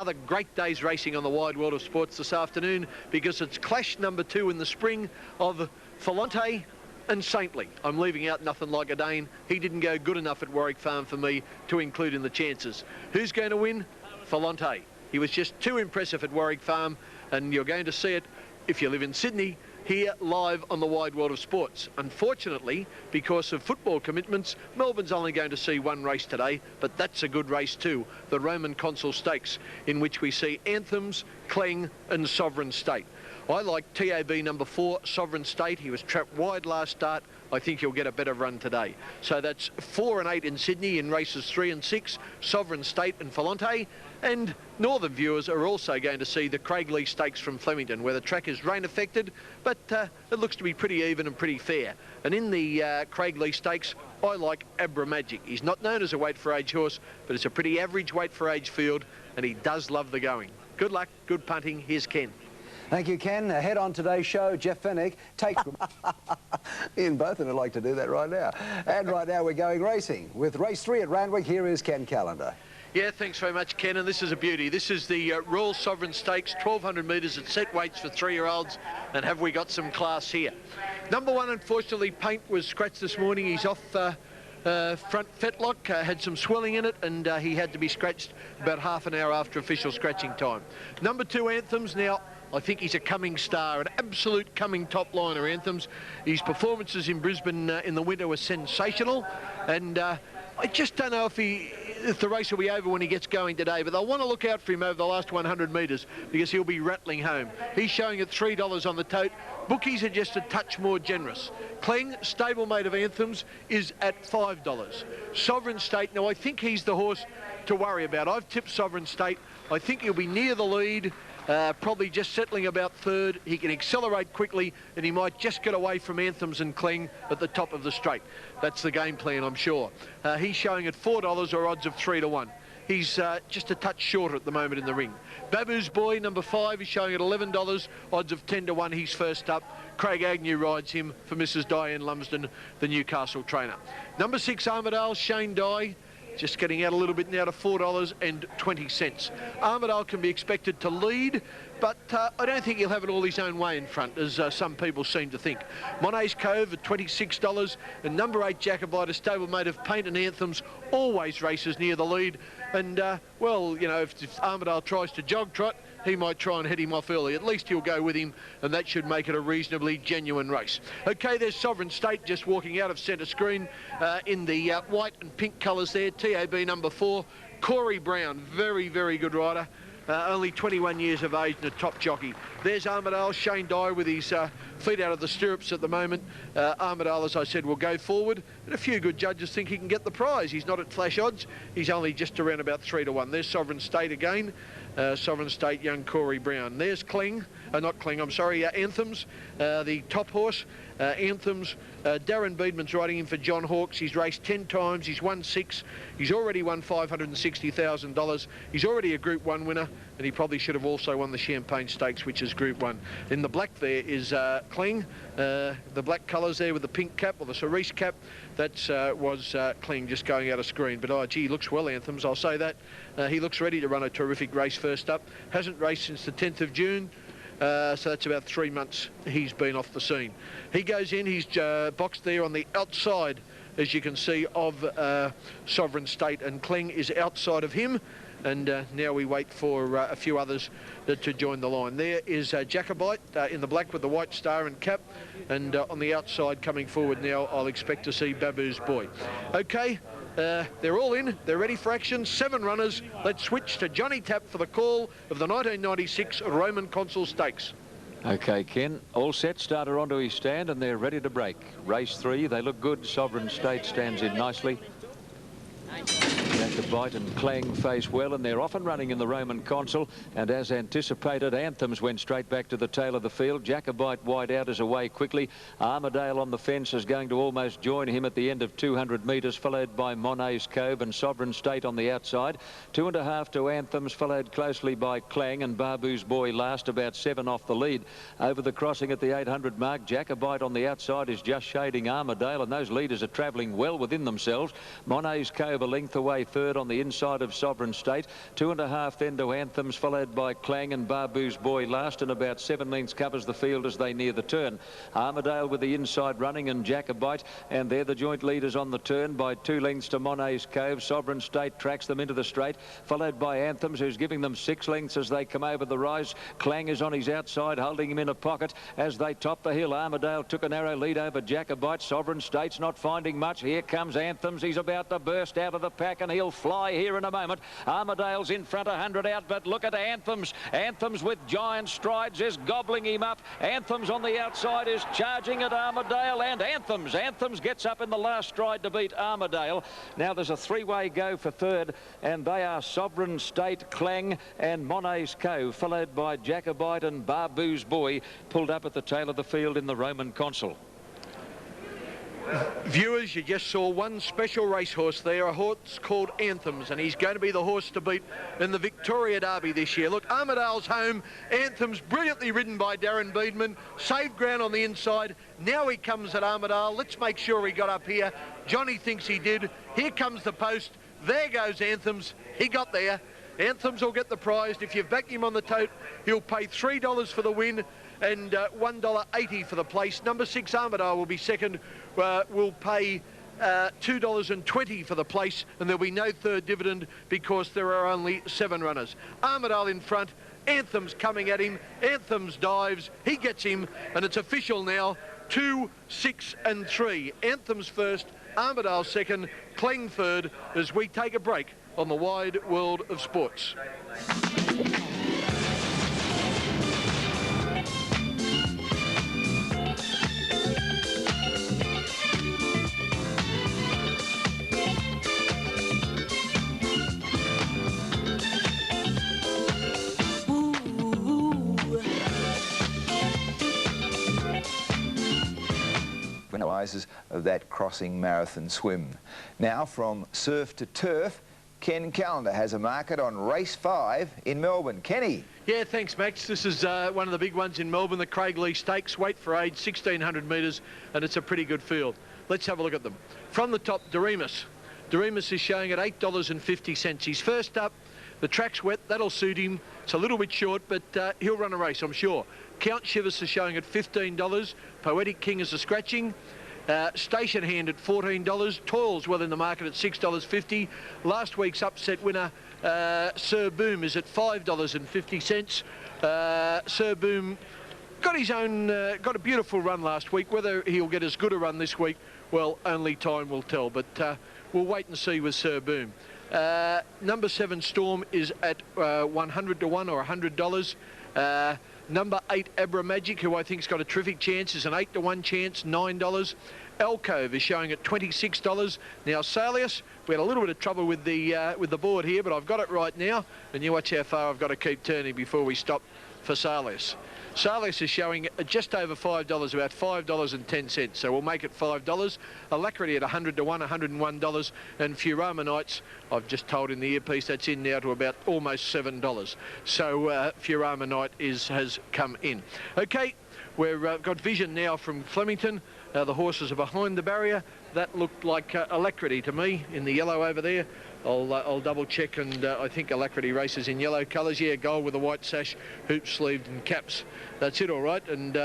Another great day's racing on the wide world of sports this afternoon, because it's clash number 2 in the spring of Falante and Saintly. I'm leaving out Nothing Like a Dane. He didn't go good enough at Warwick Farm for me to include in the chances. Who's going to win? Falante. He was just too impressive at Warwick Farm, and you're going to see it if you live in Sydney here live on the wide world of sports. Unfortunately, because of football commitments, Melbourne's only going to see one race today, but that's a good race too, the Roman Consul Stakes, in which we see Anthems, Cleng and Sovereign State. I like TAB number 4, Sovereign State. He was trapped wide last start. I think he'll get a better run today. So that's 4 and 8 in Sydney in races 3 and 6, Sovereign State and Falante. And northern viewers are also going to see the Craiglee Stakes from Flemington, where the track is rain affected, but it looks to be pretty even and pretty fair. And in the Craiglee Stakes, I like Abra Magic. He's not known as a weight for age horse, but it's a pretty average weight for age field, and he does love the going. Good luck, good punting. Here's Ken. Thank you, Ken. Ahead on today's show, Jeff Fennick takes... Ian Botham would like to do that right now. And right now we're going racing. With race 3 at Randwick, here is Ken Callender. Yeah, thanks very much, Ken, and this is a beauty. This is the Royal Sovereign Stakes, 1,200 metres at set weights for 3-year-olds, and have we got some class here. Number 1, unfortunately, Paint was scratched this morning. He's off front fetlock, had some swelling in it, and he had to be scratched about half an hour after official scratching time. Number 2, Anthems. Now, I think he's a coming star, an absolute coming top liner, Anthems. His performances in Brisbane in the winter were sensational, and I just don't know if the race will be over when he gets going today, but they'll want to look out for him over the last 100 metres, because he'll be rattling home. He's showing at $3 on the tote. Bookies are just a touch more generous. Cleng, stablemate of Anthems, is at $5. Sovereign State, now I think he's the horse to worry about. I've tipped Sovereign State. I think he'll be near the lead, probably just settling about 3rd. He can accelerate quickly, and he might just get away from Anthems and Cleng at the top of the straight. That's the game plan, I'm sure. He's showing at $4 or odds of 3 to 1. He's just a touch shorter at the moment in the ring. Babu's Boy, number 5, is showing at $11, odds of 10 to 1. He's first up. Craig Agnew rides him for Mrs. Diane Lumsden, the Newcastle trainer. Number 6, Armidale, Shane Dye, just getting out a little bit now to $4.20. Armidale can be expected to lead, but I don't think he'll have it all his own way in front, as some people seem to think. Monet's Cove at $26, and number 8, Jacobite, a stablemate of Paint and Anthems, always races near the lead. And, well, you know, if Armidale tries to jog trot, he might try and head him off early. At least he'll go with him, and that should make it a reasonably genuine race. OK, there's Sovereign State just walking out of centre screen in the white and pink colours there. TAB number 4, Corey Brown, very, very good rider. Only 21 years of age and a top jockey. There's Armidale, Shane Dye with his feet out of the stirrups at the moment. Armidale, as I said, will go forward, and a few good judges think he can get the prize. He's not at flash odds. He's only just around about 3 to 1. There's Sovereign State again. Sovereign State, young Corey Brown. There's Cleng, not Cleng, I'm sorry, Anthems, the top horse. Anthems, Darren Beedman's riding him for John Hawkes. He's raced 10 times, he's won 6. He's already won $560,000. He's already a Group 1 winner, and he probably should have also won the Champagne Stakes, which is Group 1. In the black there is Cleng, the black colours there with the pink cap, or the cerise cap. That was Cleng just going out of screen. But, oh, gee, he looks well, Anthems, I'll say that. He looks ready to run a terrific race first up. Hasn't raced since the 10th of June. So that's about 3 months he's been off the scene. He goes in, he's boxed there on the outside, as you can see, of Sovereign State, and Cleng is outside of him. And now we wait for a few others to join the line. There is Jacobite in the black with the white star and cap, and on the outside coming forward now, I'll expect to see Babu's Boy. OK. They're all in, they're ready for action, 7 runners. Let's switch to Johnny Tapp for the call of the 1996 Roman Consul Stakes. OK, Ken, all set, starter onto his stand, and they're ready to break. Race 3, they look good. Sovereign State stands in nicely. Jacobite and Cleng face well, and they're off and running in the Roman Consul. And as anticipated, Anthems went straight back to the tail of the field. Jacobite wide out is away quickly. Armidale on the fence is going to almost join him at the end of 200 metres, followed by Monet's Cove and Sovereign State on the outside. 2.5 to Anthems, followed closely by Cleng, and Babu's Boy last, about 7 off the lead. Over the crossing at the 800 mark, Jacobite on the outside is just shading Armidale, and those leaders are travelling well within themselves. Monet's Cove a length away third on the inside of Sovereign State. 2.5 then to Anthems, followed by Clang and Babu's Boy last, and about 7 lengths covers the field as they near the turn. Armadale with the inside running and Jacobite, and they're the joint leaders on the turn by 2 lengths to Monet's Cove. Sovereign State tracks them into the straight, followed by Anthems, who's giving them 6 lengths as they come over the rise. Clang is on his outside, holding him in a pocket as they top the hill. Armadale took a narrow lead over Jacobite. Sovereign State's not finding much. Here comes Anthems. He's about to burst out of the pack, and he'll fly here in a moment. Armadale's in front, 100 out, but look at Anthems. Anthems with giant strides is gobbling him up. Anthems on the outside is charging at Armadale, and Anthems gets up in the last stride to beat Armadale. Now there's a 3-way go for third, and they are Sovereign State, Clang and Monet's Cove, followed by Jacobite and Babu's Boy, pulled up at the tail of the field in the Roman Consul. Viewers, you just saw one special racehorse there, a horse called Anthems, and he's going to be the horse to beat in the Victoria Derby this year. Look, Armadale's home. Anthems, brilliantly ridden by Darren Beedman, saved ground on the inside. Now he comes at Armadale. Let's make sure he got up here. Johnny thinks he did. Here comes the post. There goes Anthems. He got there. Anthems will get the prize. If you've backed him on the tote, he'll pay $3 for the win and $1.80 for the place. Number 6, Armadale, will be second. Will pay $2.20 for the place, and there'll be no third dividend because there are only 7 runners. Armadale in front, Anthems coming at him. Anthems dives, he gets him, and it's official now. 2, 6 and 3. Anthems first, Armadale second, Clang third, as we take a break on the wide world of sports. Of that crossing marathon swim. Now from surf to turf, Ken Callender has a market on race 5 in Melbourne. Kenny. Yeah, thanks, Max. This is one of the big ones in Melbourne, the Craig Lee Stakes, weight for age, 1,600 metres, and it's a pretty good field. Let's have a look at them. From the top, Doremus. Doremus is showing at $8.50. He's first up. The track's wet, that'll suit him. It's a little bit short, but he'll run a race, I'm sure. Count Shivers is showing at $15. Poetic King is a scratching. Station Hand at $14. Toils well in the market at $6.50. Last week's upset winner, Sir Boom, is at $5.50. Sir Boom got his own, got a beautiful run last week. Whether he'll get as good a run this week, well, only time will tell. But we'll wait and see with Sir Boom. Number 7 Storm is at 100 to 1 or $100. Number 8 Abra Magic, who I think's got a terrific chance, is an 8 to 1 chance, $9. Alcove is showing at $26. Now Salius, we had a little bit of trouble with the board here, but I've got it right now, and you watch how far I've got to keep turning before we stop for Salius. Salius is showing just over $5, about $5.10, so we'll make it $5. Alacrity at 100 to 1, $101, and Furama Nights, I've just told in the earpiece, that's in now to about almost $7. So Furama Night has come in. Okay, we've got vision now from Flemington. The horses are behind the barrier. That looked like Alacrity to me in the yellow over there. I'll double check, and I think Alacrity races in yellow colours. Yeah, gold with a white sash, hoops, sleeved and caps. That's it, all right. And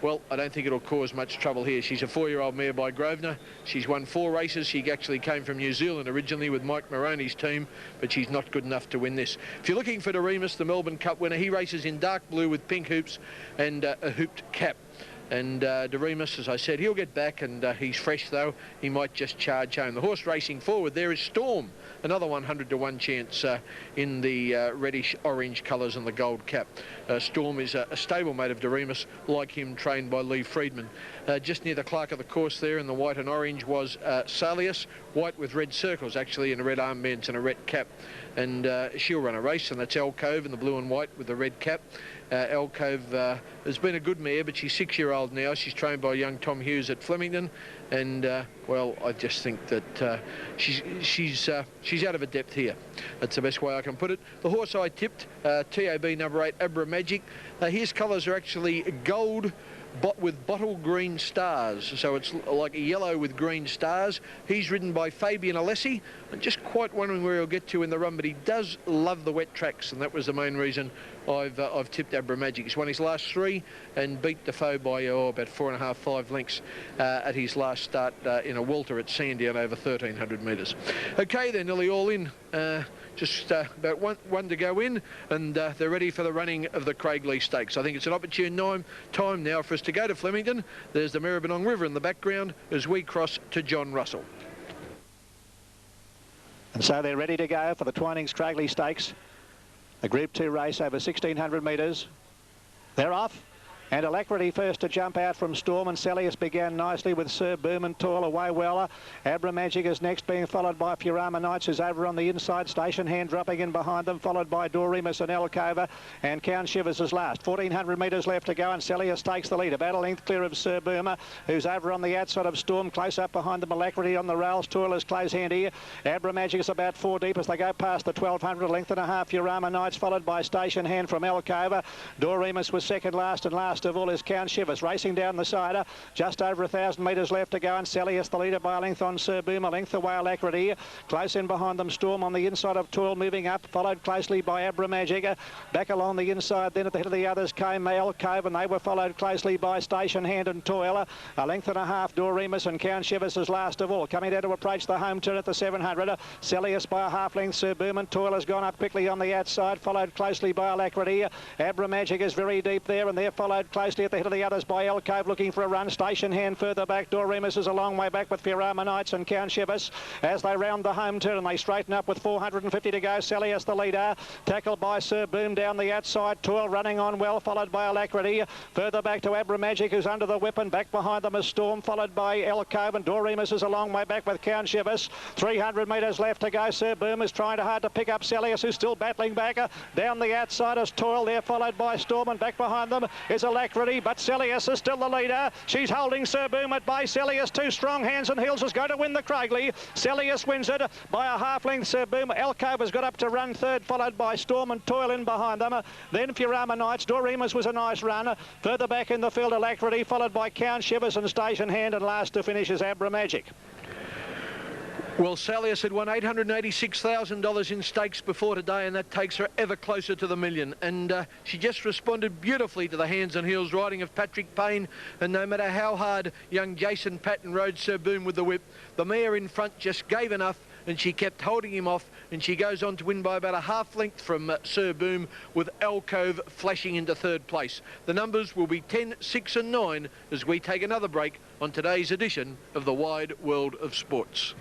well, I don't think it'll cause much trouble here. She's a 4-year-old mare by Grosvenor. She's won 4 races. She actually came from New Zealand originally with Mike Moroney's team, but she's not good enough to win this. If you're looking for Doremus, the Melbourne Cup winner, he races in dark blue with pink hoops and a hooped cap. And Doremus, as I said, he'll get back, and he's fresh though. He might just charge home. The horse racing forward there is Storm, another 100 to 1 chance in the reddish orange colours and the gold cap. Storm is a stablemate of Doremus, like him, trained by Lee Friedman. Just near the clerk of the course there in the white and orange was Salius, white with red circles actually, and a red armbands and a red cap. And she'll run a race, and that's Alcove in the blue and white with the red cap. Alcove has been a good mare, but she's 6-year-old now. She's trained by young Tom Hughes at Flemington, and well, I just think that she's out of her depth here. That's the best way I can put it. The horse I tipped, TAB number 8 Abra Magic. His colours are actually gold with bottle green stars, so it's like a yellow with green stars. He's ridden by Fabian Alessi. I'm just quite wondering where he'll get to in the run, but he does love the wet tracks, and that was the main reason I've tipped Abra Magic. He's won his last 3 and beat Defoe by about 4.5, 5 lengths at his last start in a welter at Sandown over 1,300 metres. Okay, they're nearly all in. Just about one to go in, and they're ready for the running of the Craigley Stakes. I think it's an opportune time now for us to go to Flemington. There's the Maribyrnong River in the background as we cross to John Russell. And so they're ready to go for the Twinings Craigley Stakes, a Group 2 race over 1,600 metres. They're off. And Alacrity first to jump out from Storm, and Celius began nicely with Sir Boom and Toil away well. Abra Magic is next, being followed by Furama Knights, who's over on the inside. Station Hand dropping in behind them, followed by Doremus and Elkova, and Count Shivers is last. 1,400 metres left to go, and Celius takes the lead. About a length clear of Sir Boomer, who's over on the outside of Storm, close up behind them. Alacrity on the rails. Toil is close hand here. Abra Magic is about 4 deep as they go past the 1,200, a length and a half. Furama Knights followed by Station Hand from Elkova. Doremus was second last, and last of all is Count Shivers racing down the side. Just over 1,000 metres left to go, and Celius the leader by a length on Sir Boom, a length away Alacrity. Close in behind them Storm on the inside of Toil, moving up, followed closely by Abra Magic. Back along the inside then at the head of the others came Elkova, and they were followed closely by Station Hand and Toil. A length and a half Doremus, and Count Shivers is last of all. Coming down to approach the home turn at the 700. Celius by a half length. Sir Boom and Toil has gone up quickly on the outside, followed closely by Alacrity. Abra Magic is very deep there, and they're followed closely at the head of the others by Elkova, looking for a run. Station Hand further back. Doremus is a long way back with Furama Knights and Count Shivers as they round the home turn, and they straighten up with 450 to go. Celius the leader, tackled by Sir Boom down the outside. Toil running on well, followed by Alacrity. Further back to Abra Magic, who's under the whip, and back behind them is Storm, followed by Elkova, and Doremus is a long way back with Count Shivers. 300 metres left to go. Sir Boom is trying hard to pick up Celius, who's still battling back. Down the outside is Toil there, followed by Storm, and back behind them is Alacrity, but Celius is still the leader. She's holding Sir Boom at bay. Celius, 2 strong hands and heels, is going to win the Craigley. Celius wins it by a half length. Sir Boom. Elkova's got up to run third, followed by Storm and Toil in behind them. Then Furama Knights. Doremus was a nice run. Further back in the field, Alacrity, followed by Count Shivers and Station Hand, and last to finish is Abra Magic. Well, Celius had won $886,000 in stakes before today, and that takes her ever closer to the million. And she just responded beautifully to the hands and heels riding of Patrick Payne. And no matter how hard young Jason Patton rode Sir Boom with the whip, the mare in front just gave enough, and she kept holding him off, and she goes on to win by about a half length from Sir Boom, with Elkova flashing into third place. The numbers will be 10, 6 and 9 as we take another break on today's edition of the Wide World of Sports.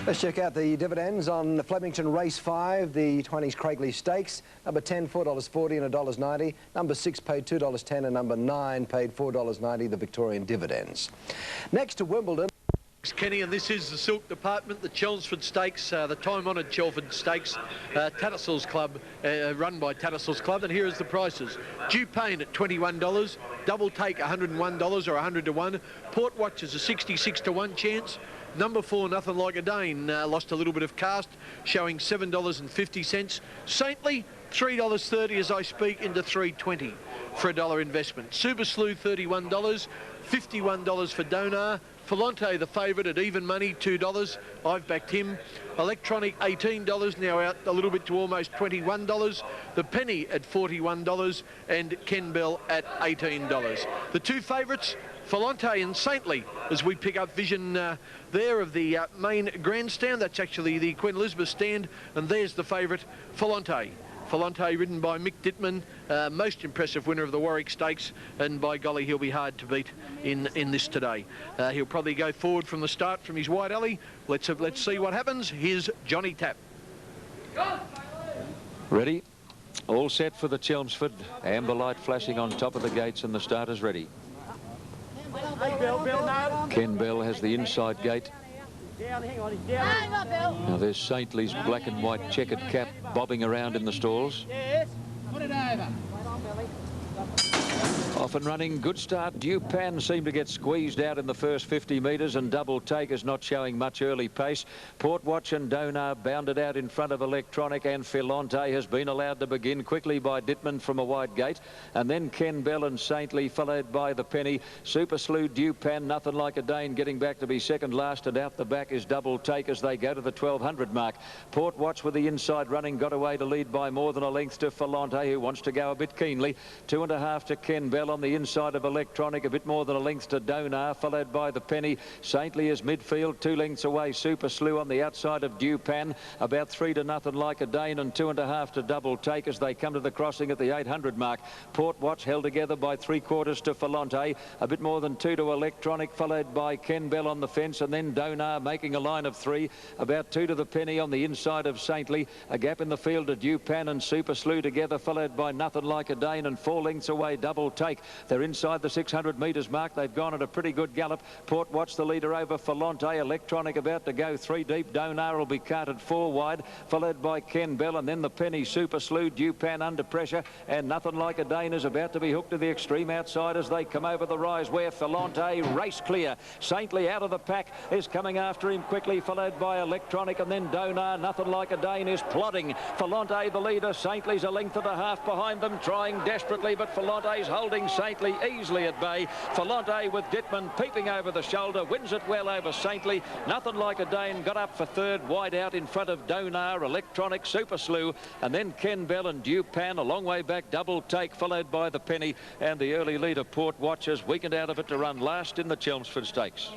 Let's check out the dividends on the Flemington Race 5, the 20s Craigley Stakes. Number 10, $4.40 and $1.90. Number 6 paid $2.10 and number 9 paid $4.90, the Victorian dividends. Next to Wimbledon. Kenny, and this is the Silk Department, the Chelmsford Stakes, the time-honoured Chelmsford Stakes, Tattersalls Club, run by Tattersalls Club, and here is the prices. Dew Pain at $21, Double Take $101 or 100 to 1, Port Watch is a 66 to 1 chance. Number 4, Nothing Like a Dane, lost a little bit of cast, showing $7.50. Saintly, $3.30 as I speak, into $3.20 for $1 investment. Super Sleuth, $31, $51 for Donar. Falante, the favourite, at even money, $2. I've backed him. Electronic, $18, now out a little bit to almost $21. The Penny at $41 and Ken Bell at $18. The 2 favourites, Falante and Saintly, as we pick up vision there of the main grandstand. That's actually the Queen Elizabeth stand, and there's the favourite, Falante. Falante, ridden by Mick Dittman, most impressive winner of the Warwick Stakes, and by golly, he'll be hard to beat in this today. He'll probably go forward from the start from his wide alley. Let's see what happens. Here's Johnny Tapp. Ready? All set for the Chelmsford. Amber light flashing on top of the gates, and the starters ready. Ken Bell has the inside gate. Now there's Saintly's black and white checkered cap bobbing around in the stalls. Put it over. Off and running, good start. Dupan seemed to get squeezed out in the first 50 metres, and Double Take is not showing much early pace. Port Watch and Donar bounded out in front of Electronic, and Filante has been allowed to begin quickly by Dittman from a wide gate, and then Ken Bell and Saintly followed by the Penny. Super Slew, Dupan, Nothing Like a Dane getting back to be second last, and out the back is Double Take as they go to the 1200 mark. Port Watch with the inside running got away to lead by more than a length to Filante, who wants to go a bit keenly. 2.5 to Ken Bell on the inside of Electronic, a bit more than a length to Donar, followed by the Penny. Saintly is midfield, 2 lengths away. Super Slew on the outside of Dupan, about 3 to Nothing Like a Dane, and 2.5 to Double Take as they come to the crossing at the 800 mark. Port Watch held together by 3/4 to Filante, a bit more than 2 to Electronic, followed by Ken Bell on the fence, and then Donar making a line of 3, about 2 to the Penny on the inside of Saintly, a gap in the field to Dupan and Super Slew together, followed by Nothing Like a Dane, and 4 lengths away Double Take. They're inside the 600 metres mark. They've gone at a pretty good gallop. Port Watch the leader over Filante. Electronic about to go 3 deep. Donar will be carted 4 wide, followed by Ken Bell, and then the Penny. Super Slew, Dupan under pressure, and Nothing Like a Dane is about to be hooked to the extreme outside as they come over the rise where Filante race clear. Saintly out of the pack is coming after him quickly, followed by Electronic, and then Donar. Nothing Like a Dane is plodding. Filante the leader. Saintly's a length and a half behind them, trying desperately, but Filante's holding Saintly easily at bay. Filante with Dittman peeping over the shoulder, wins it well over Saintly. Nothing Like a Dane got up for third, wide out in front of Donar, Electronic, Super Slew, and then Ken Bell and Dupan a long way back. Double Take followed by the Penny, and the early leader Port Watch has weakened out of it to run last in the Chelmsford Stakes.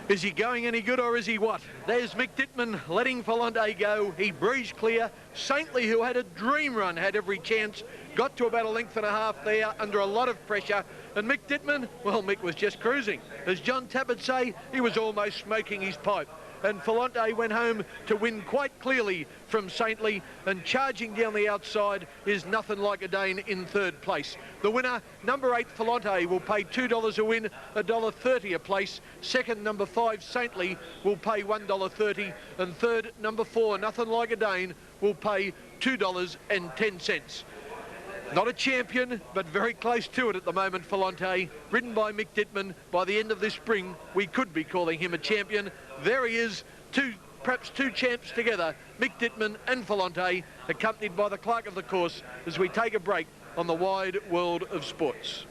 Is he going any good, or is he what? There's Mick Dittman letting Filante go. He breezed clear. Saintly, who had a dream run, had every chance. Got to about a length and a half there under a lot of pressure. And Mick Dittman, well, Mick was just cruising. As John Tapp would say, he was almost smoking his pipe. And Filante went home to win quite clearly from Saintly, and charging down the outside is Nothing Like a Dane in third place. The winner, number 8 Filante, will pay $2 a win, $1.30 a place. Second, number 5 Saintly, will pay $1.30, and third, number 4 Nothing Like a Dane, will pay $2.10. Not a champion, but very close to it at the moment, Filante, ridden by Mick Dittman. By the end of this spring, we could be calling him a champion. There he is, perhaps two champs together, Mick Dittman and Filante, accompanied by the clerk of the course as we take a break on the wide world of sports.